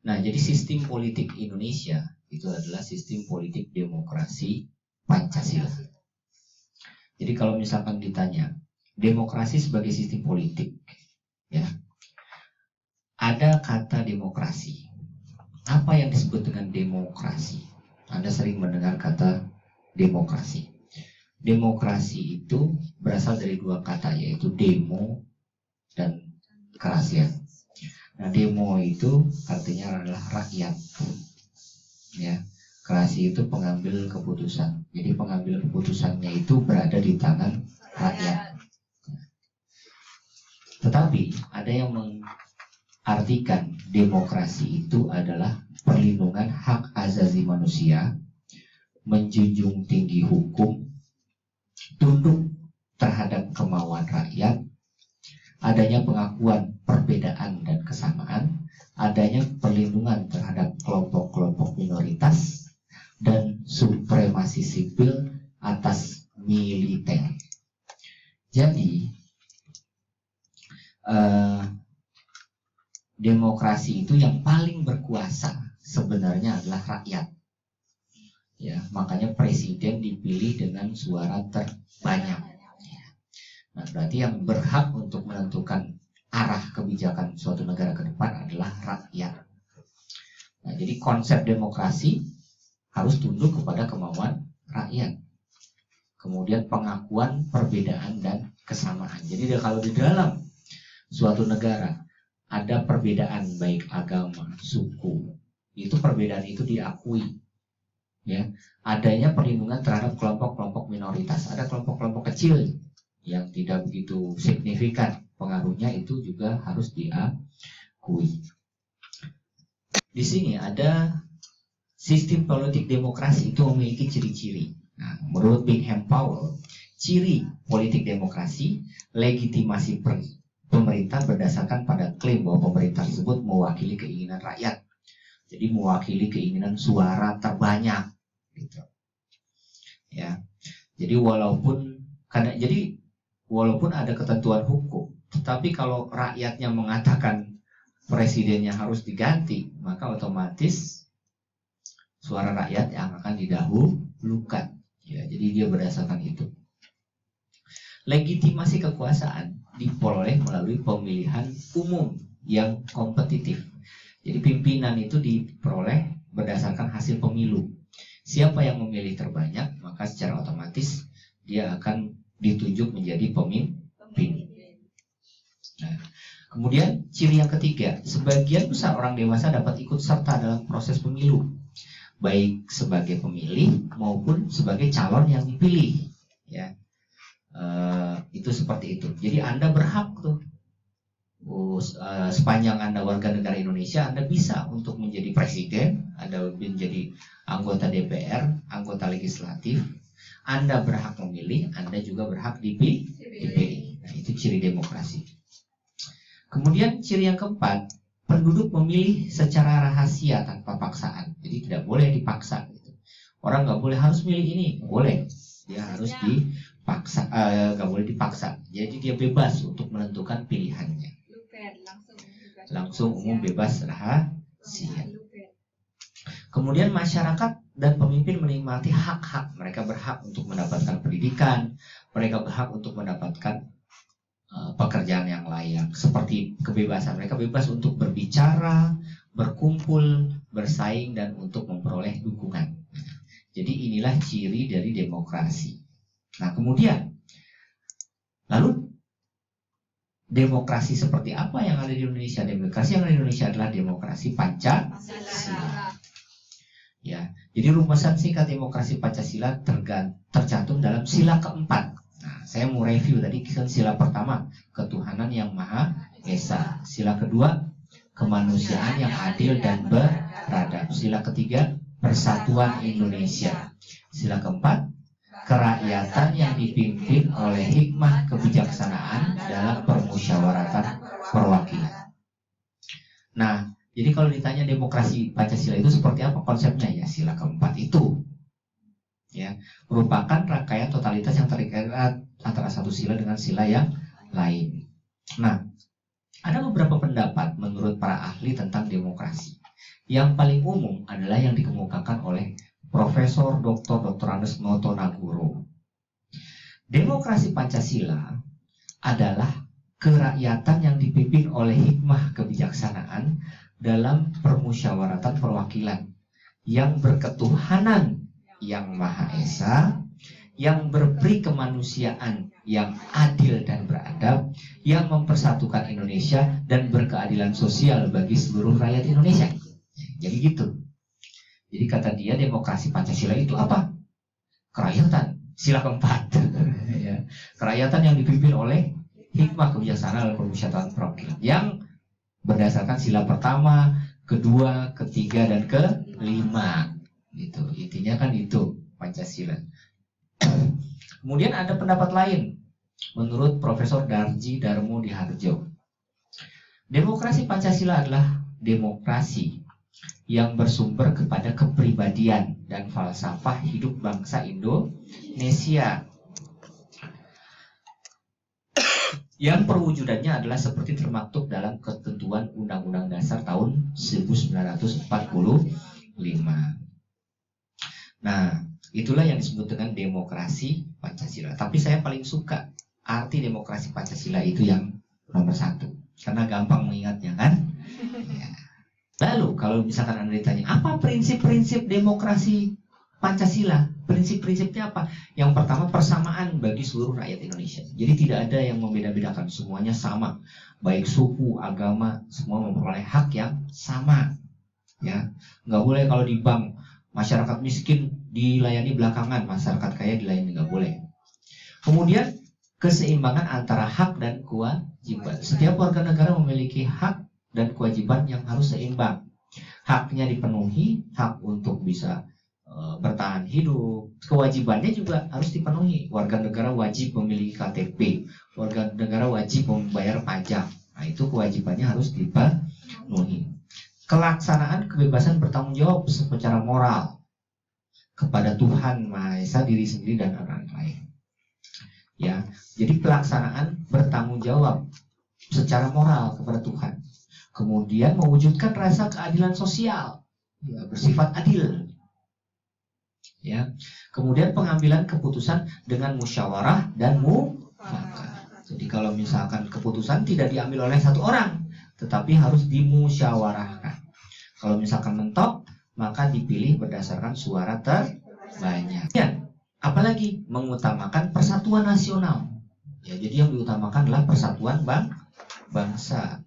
Nah, jadi sistem politik Indonesia itu adalah sistem politik demokrasi Pancasila. Jadi kalau misalkan ditanya demokrasi sebagai sistem politik, ya, ada kata demokrasi. Apa yang disebut dengan demokrasi? Anda sering mendengar kata demokrasi. Demokrasi itu berasal dari dua kata, yaitu demo dan kerasian. Nah, demo itu artinya adalah rakyat, ya. Kerasi itu pengambil keputusan. Jadi pengambil keputusannya itu berada di tangan rakyat. Tetapi ada yang mengartikan demokrasi itu adalah perlindungan hak asasi manusia, menjunjung tinggi hukum, tunduk terhadap kemauan rakyat, adanya pengakuan perbedaan dan kesamaan, adanya perlindungan terhadap kelompok-kelompok minoritas, dan supremasi sipil atas militer. Jadi demokrasi itu yang paling berkuasa sebenarnya adalah rakyat. Ya, makanya presiden dipilih dengan suara terbanyak. Nah, berarti yang berhak untuk menentukan arah kebijakan suatu negara ke depan adalah rakyat. Nah, jadi konsep demokrasi harus tunduk kepada kemauan rakyat. Kemudian pengakuan perbedaan dan kesamaan. Jadi kalau di dalam suatu negara ada perbedaan baik agama, suku, itu perbedaan itu diakui. Ya, adanya perlindungan terhadap kelompok-kelompok minoritas. Ada kelompok-kelompok kecil yang tidak begitu signifikan pengaruhnya, itu juga harus diakui. Di sini ada sistem politik demokrasi itu memiliki ciri-ciri. Nah, menurut Bingham Powell, ciri politik demokrasi legitimasi pemerintah berdasarkan pada klaim bahwa pemerintah tersebut mewakili keinginan rakyat. Jadi mewakili keinginan suara terbanyak, gitu. Ya. Jadi walaupun ada ketentuan hukum, tetapi kalau rakyatnya mengatakan presidennya harus diganti, maka otomatis suara rakyat yang akan didahulukan. Ya, jadi dia berdasarkan itu. Legitimasi kekuasaan diperoleh melalui pemilihan umum yang kompetitif. Jadi pimpinan itu diperoleh berdasarkan hasil pemilu. Siapa yang memilih terbanyak, maka secara otomatis dia akan ditunjuk menjadi pemimpin. Nah, kemudian ciri yang ketiga, sebagian besar orang dewasa dapat ikut serta dalam proses pemilu, baik sebagai pemilih maupun sebagai calon yang dipilih. Ya, itu seperti itu. Jadi Anda berhak tuh, sepanjang Anda warga negara Indonesia, Anda bisa untuk menjadi presiden, Anda menjadi anggota DPR, anggota legislatif. Anda berhak memilih, Anda juga berhak dipilih. Nah, itu ciri demokrasi. Kemudian ciri yang keempat, penduduk memilih secara rahasia tanpa paksaan. Jadi tidak boleh dipaksa, gitu. Orang nggak boleh harus milih ini, boleh. Dia harus dipaksa, nggak boleh dipaksa. Jadi dia bebas untuk menentukan pilihannya. Langsung umum bebas rahasia. Kemudian masyarakat dan pemimpin menikmati hak-hak. Mereka berhak untuk mendapatkan pendidikan, mereka berhak untuk mendapatkan pekerjaan yang layak, seperti kebebasan. Mereka bebas untuk berbicara, berkumpul, bersaing, dan untuk memperoleh dukungan. Jadi inilah ciri dari demokrasi. Nah, kemudian lalu demokrasi seperti apa yang ada di Indonesia? Demokrasi yang ada di Indonesia adalah demokrasi Pancasila. Ya, jadi rumusan singkat demokrasi Pancasila tercantum dalam sila keempat. Nah, saya mau review tadi. Sila pertama, ketuhanan yang Maha Esa. Sila kedua, kemanusiaan yang adil dan beradab. Sila ketiga, persatuan Indonesia. Sila keempat, kerakyatan yang dipimpin oleh hikmah kebijaksanaan dalam permusyawaratan perwakilan. Nah, jadi kalau ditanya demokrasi Pancasila itu seperti apa konsepnya, ya sila keempat itu. Ya, merupakan rangkaian totalitas yang terikat antara satu sila dengan sila yang lain. Nah, ada beberapa pendapat menurut para ahli tentang demokrasi. Yang paling umum adalah yang dikemukakan oleh Profesor Dr. Andes Noto Nagoro. Demokrasi Pancasila adalah kerakyatan yang dipimpin oleh hikmah kebijaksanaan dalam permusyawaratan perwakilan yang berketuhanan yang Maha Esa, yang berperi kemanusiaan yang adil dan beradab, yang mempersatukan Indonesia dan berkeadilan sosial bagi seluruh rakyat Indonesia. Jadi gitu. Jadi kata dia demokrasi Pancasila itu apa? Kerakyatan, sila keempat. Ya. Kerakyatan yang dipimpin oleh hikmah kebijaksanaan dalam permusyawaratan perwakilan yang berdasarkan sila pertama, kedua, ketiga, dan kelima. Gitu. Intinya kan itu Pancasila. Kemudian ada pendapat lain menurut Profesor Darji Darmo Diharjo. Demokrasi Pancasila adalah demokrasi yang bersumber kepada kepribadian dan falsafah hidup bangsa Indonesia, yang perwujudannya adalah seperti termaktub dalam ketentuan Undang-Undang Dasar tahun 1945. Nah, itulah yang disebut dengan demokrasi Pancasila. Tapi saya paling suka arti demokrasi Pancasila itu yang nomor 1, karena gampang mengingatnya kan. Ya. Lalu kalau misalkan Anda ditanya, apa prinsip-prinsip demokrasi Pancasila? Prinsip-prinsipnya apa? Yang pertama, persamaan bagi seluruh rakyat Indonesia. Jadi tidak ada yang membeda-bedakan, semuanya sama. Baik suku, agama, semua memperoleh hak yang sama. Ya, nggak boleh kalau di bank masyarakat miskin dilayani belakangan, masyarakat kaya dilayani, nggak boleh. Kemudian keseimbangan antara hak dan kewajiban. Setiap warga negara memiliki hak dan kewajiban yang harus seimbang. Haknya dipenuhi, hak untuk bisa bertahan hidup. Kewajibannya juga harus dipenuhi. Warga negara wajib memiliki KTP, warga negara wajib membayar pajak. Nah, itu kewajibannya harus dipenuhi. Kelaksanaan kebebasan bertanggung jawab secara moral kepada Tuhan Maha Esa, diri sendiri dan orang lain. Ya, jadi pelaksanaan bertanggung jawab secara moral kepada Tuhan. Kemudian mewujudkan rasa keadilan sosial, ya, bersifat adil. Ya, kemudian pengambilan keputusan dengan musyawarah dan mufakat. Jadi kalau misalkan keputusan tidak diambil oleh satu orang, tetapi harus dimusyawarahkan. Kalau misalkan mentok, maka dipilih berdasarkan suara terbanyak. Ya, apalagi mengutamakan persatuan nasional. Ya, jadi yang diutamakan adalah persatuan bangsa.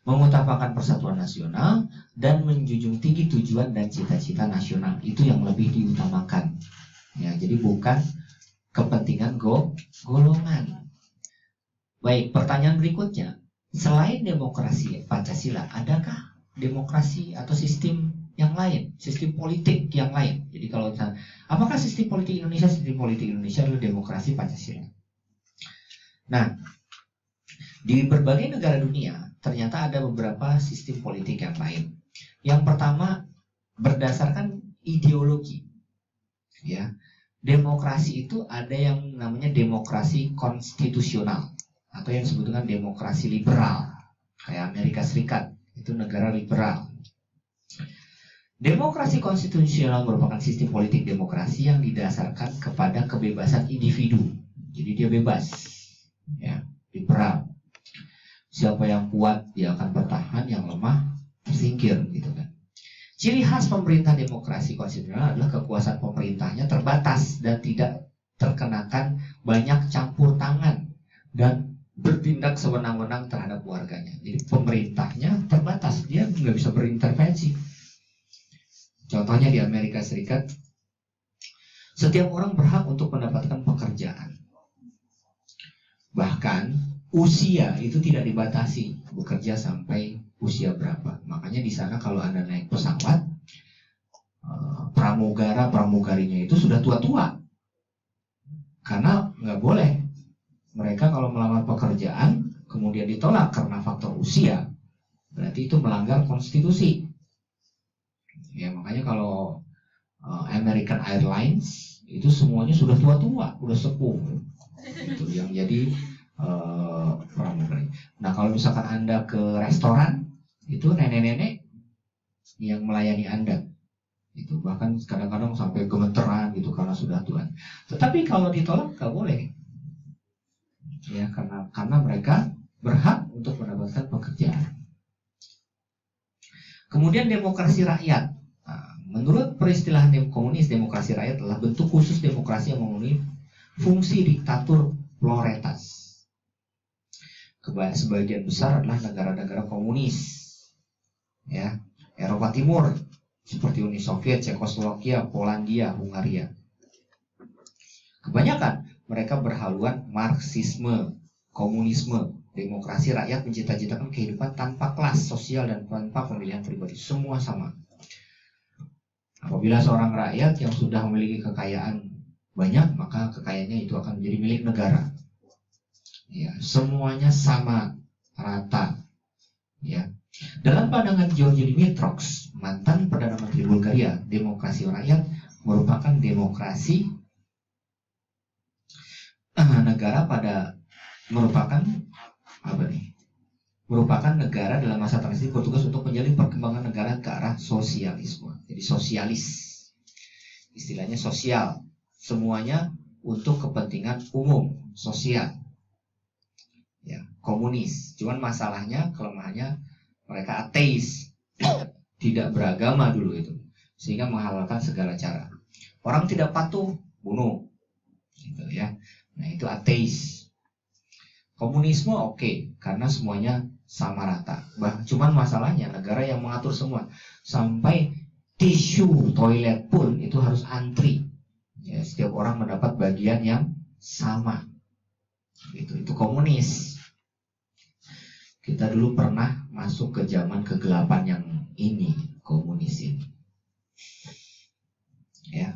Mengutamakan persatuan nasional dan menjunjung tinggi tujuan dan cita-cita nasional, itu yang lebih diutamakan. Ya, jadi bukan kepentingan golongan. Baik, pertanyaan berikutnya, selain demokrasi Pancasila, adakah demokrasi atau sistem yang lain, sistem politik yang lain? Jadi kalau apakah sistem politik Indonesia adalah demokrasi Pancasila? Nah, di berbagai negara dunia ternyata ada beberapa sistem politik yang lain. Yang pertama, berdasarkan ideologi. Ya, demokrasi itu ada yang namanya demokrasi konstitusional atau yang disebut dengan demokrasi liberal. Kayak Amerika Serikat, itu negara liberal. Demokrasi konstitusional merupakan sistem politik demokrasi yang didasarkan kepada kebebasan individu. Jadi dia bebas, ya, liberal. Siapa yang kuat dia akan bertahan, yang lemah tersingkir, gitu kan. Ciri khas pemerintah demokrasi konstitusional adalah kekuasaan pemerintahnya terbatas dan tidak terkenakan banyak campur tangan dan bertindak sewenang-wenang terhadap warganya. Jadi pemerintahnya terbatas, dia nggak bisa berintervensi. Contohnya di Amerika Serikat, setiap orang berhak untuk mendapatkan pekerjaan. Bahkan usia itu tidak dibatasi, bekerja sampai usia berapa. Makanya di sana kalau Anda naik pesawat, pramugarinya itu sudah tua-tua, karena nggak boleh. Mereka kalau melamar pekerjaan kemudian ditolak karena faktor usia, berarti itu melanggar konstitusi. Ya, makanya kalau American Airlines itu semuanya sudah tua-tua, udah sepuh, itu yang jadi pramugari. Nah, kalau misalkan Anda ke restoran, itu nenek-nenek yang melayani Anda. Itu bahkan kadang-kadang sampai gemeteran gitu karena sudah Tuhan. Tetapi kalau ditolak nggak boleh. Ya, karena mereka berhak untuk mendapatkan pekerjaan. Kemudian demokrasi rakyat. Nah, menurut peristilahan komunis, demokrasi rakyat adalah bentuk khusus demokrasi yang memenuhi fungsi diktatur proletas. Sebagian besar adalah negara-negara komunis, ya, Eropa Timur seperti Uni Soviet, Cekoslovakia, Polandia, Hungaria. Kebanyakan mereka berhaluan Marxisme, komunisme. Demokrasi rakyat mencita-citakan kehidupan tanpa kelas sosial dan tanpa pemilihan pribadi, semua sama. Apabila seorang rakyat yang sudah memiliki kekayaan banyak, maka kekayaannya itu akan menjadi milik negara. Ya, semuanya sama, rata. Ya. Dalam pandangan George Dimitrov, mantan Perdana Menteri Bulgaria, demokrasi rakyat merupakan demokrasi negara merupakan negara dalam masa transisi bertugas untuk menjalin perkembangan negara ke arah sosialisme. Jadi sosialis, istilahnya sosial, semuanya untuk kepentingan umum, sosial. Ya, komunis. Cuman masalahnya, kelemahannya mereka ateis, tidak beragama dulu itu, sehingga menghalalkan segala cara. Orang tidak patuh, bunuh, gitu ya. Nah itu ateis. Komunisme oke, karena semuanya sama rata. Cuman masalahnya negara yang mengatur semua, sampai tisu toilet pun itu harus antri. Ya, setiap orang mendapat bagian yang sama. Itu komunis. Kita dulu pernah masuk ke zaman kegelapan yang ini, komunis ini. Ya.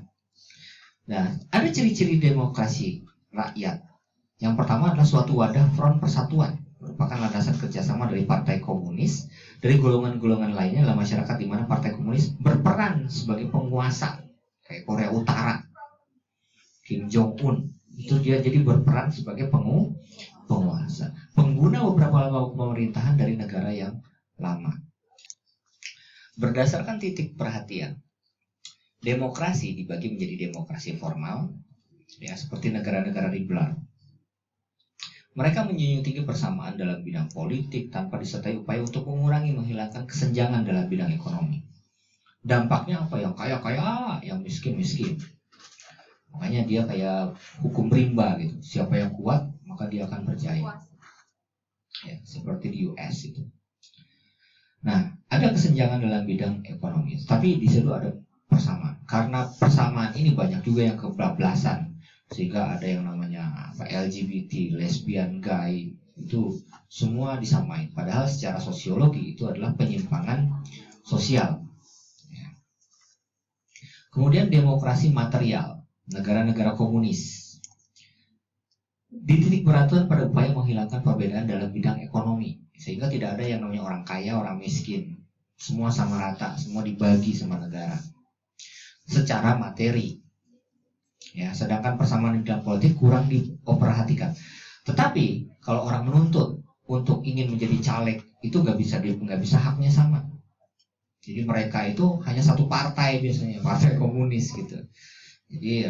Nah, ada ciri-ciri demokrasi rakyat. Yang pertama adalah suatu wadah front persatuan, merupakan landasan kerjasama dari partai komunis, dari golongan-golongan lainnya dalam masyarakat di mana partai komunis berperan sebagai penguasa, kayak Korea Utara, Kim Jong Un, itu dia jadi berperan sebagai penguasa, pengguna beberapa lembaga pemerintahan dari negara yang lama. Berdasarkan titik perhatian, demokrasi dibagi menjadi demokrasi formal, ya, seperti negara-negara liberal. Mereka menjunjung tinggi persamaan dalam bidang politik tanpa disertai upaya untuk menghilangkan kesenjangan dalam bidang ekonomi. Dampaknya apa? Yang kaya-kaya, yang miskin-miskin. Makanya dia kayak hukum rimba gitu. Siapa yang kuat, maka dia akan percaya. Ya, seperti di US itu. Nah, ada kesenjangan dalam bidang ekonomi, tapi di situ ada persamaan. Karena persamaan ini banyak juga yang kebablasan, sehingga ada yang namanya LGBT, lesbian, gay, itu semua disamain. Padahal secara sosiologi itu adalah penyimpangan sosial. Ya. Kemudian demokrasi material, negara-negara komunis. Di titik beraturan pada upaya menghilangkan perbedaan dalam bidang ekonomi, sehingga tidak ada yang namanya orang kaya, orang miskin. Semua sama rata, semua dibagi sama negara secara materi. Ya, sedangkan persamaan di dalam politik kurang diperhatikan. Tetapi kalau orang menuntut untuk ingin menjadi caleg, itu nggak bisa haknya sama. Jadi mereka itu hanya satu partai biasanya, partai komunis gitu. Jadi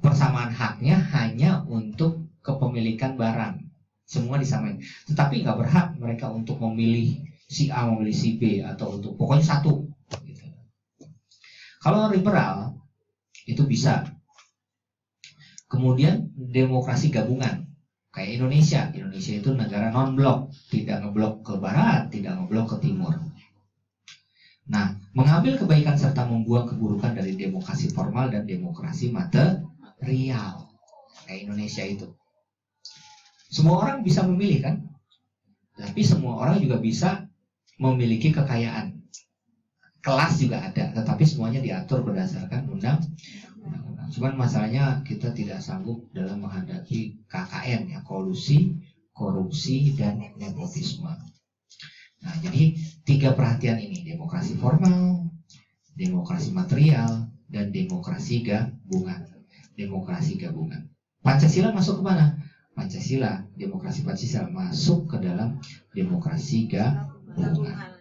persamaan haknya hanya untuk kepemilikan barang, semua disamain. Tetapi nggak berhak mereka untuk memilih si A, memilih si B, atau untuk pokoknya satu. Gitu. Kalau liberal itu bisa. Kemudian demokrasi gabungan, kayak Indonesia. Indonesia itu negara non-blok, tidak ngeblok ke barat, tidak ngeblok ke timur. Nah, mengambil kebaikan serta membuang keburukan dari demokrasi formal dan demokrasi material, kayak Indonesia itu. Semua orang bisa memilih kan? Tapi semua orang juga bisa memiliki kekayaan. Kelas juga ada, tetapi semuanya diatur berdasarkan undang-undang. Cuman masalahnya kita tidak sanggup dalam menghadapi KKN, ya, kolusi, korupsi, dan nepotisme. Nah, jadi 3 perhatian ini, demokrasi formal, demokrasi material, dan demokrasi gabungan. Demokrasi gabungan. Pancasila masuk ke mana? Pancasila, demokrasi Pancasila masuk ke dalam demokrasi gabungan.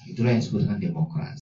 Itulah yang disebut dengan demokrasi.